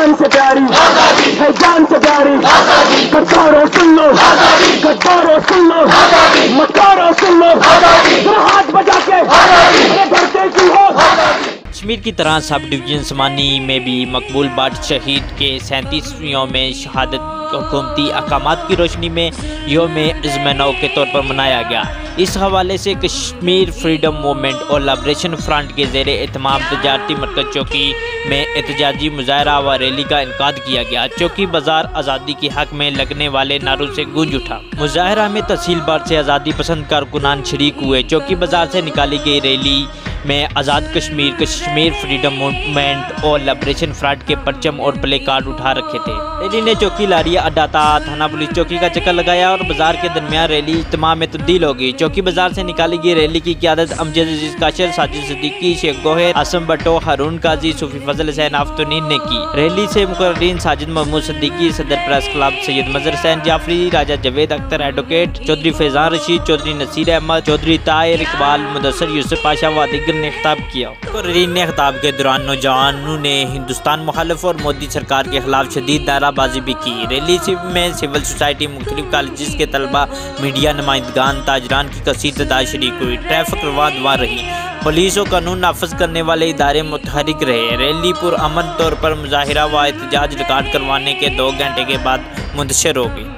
जान से प्यारी है, जान से प्यारी। गद्दारों सुन लो, गद्दारों सुन लो, मक्कारों सुन लो, जरा हाथ बजा के अरे भरते क्यों हो। कश्मीर की तरह सब डिवीजन समानी में भी मकबूल भट्ट शहीद के 37वीं यौम शहादत हुकूमती अहकामात की रोशनी में यौम इज़्म-ए-नौ के तौर पर मनाया गया। इस हवाले से कश्मीर फ्रीडम मूवमेंट और लिबरेशन फ्रंट के ज़ेर एहतमाम तजारती मरकज़ चौकी में एहतजाजी मुज़ाहरा व रैली का इनकाद किया गया। चौकी बाजार आज़ादी के हक़ में लगने वाले नारों से गूंज उठा। मुज़ाहरा में तहसील भर से आज़ादी पसंद कारकुनान शरीक हुए। चौकी बाजार से निकाली गई रैली में आज़ाद कश्मीर, कश्मीर फ्रीडम मूवमेंट और लिबरेशन फ्रंट के परचम और प्ले कार्ड उठा रखे थे। रैली ने चौकी लारिया अड्डाता थाना पुलिस चौकी का चक्कर लगाया और बाजार के दरमियान रैली इज्तिमा में तब्दील हो गई। चौकी बाजार से निकाली गई रैली की क़ियादत अमजद अजीज काशर, साजिद सिद्दीकी, शेख गोहर, आसम भट्टो, हारून काजी, सूफी फजल हुसैन आफ्तानी ने की। रैली से मुकर्रीन साजिद महमूद सिद्दीकी, सदर प्रेस क्लब सैयद मजहर हुसैन जाफरी, राजा जवेद अख्तर एडवोकेट, चौधरी फैजान रशीद, चौधरी नसीर अहमद, चौधरी ताहिर इकबाल, मुदस्सर यूसुफ पाशा व दीगर ने खिताब किया। मुकर्रीन ने खिताब के दौरान नौजवानों ने हिंदुस्तान मुखालिफ और मोदी सरकार के खिलाफ शदीद नाराबाजी भी की। रैली में सिविल सोसाइटी, मुख्तलिफ कॉलेज के तलबा, मीडिया नुमाइंदगान, ताजरान की कसीर तादाद शरीक हुई। ट्रैफिक रवां रही। पुलिस और कानून नाफज करने वाले इदारे मुतहरिक रहे। रैली पुरअमन तौर पर मुजाहिरा व एहतजाज रिकॉर्ड करवाने के 2 घंटे के बाद मुंतशिर हो गई।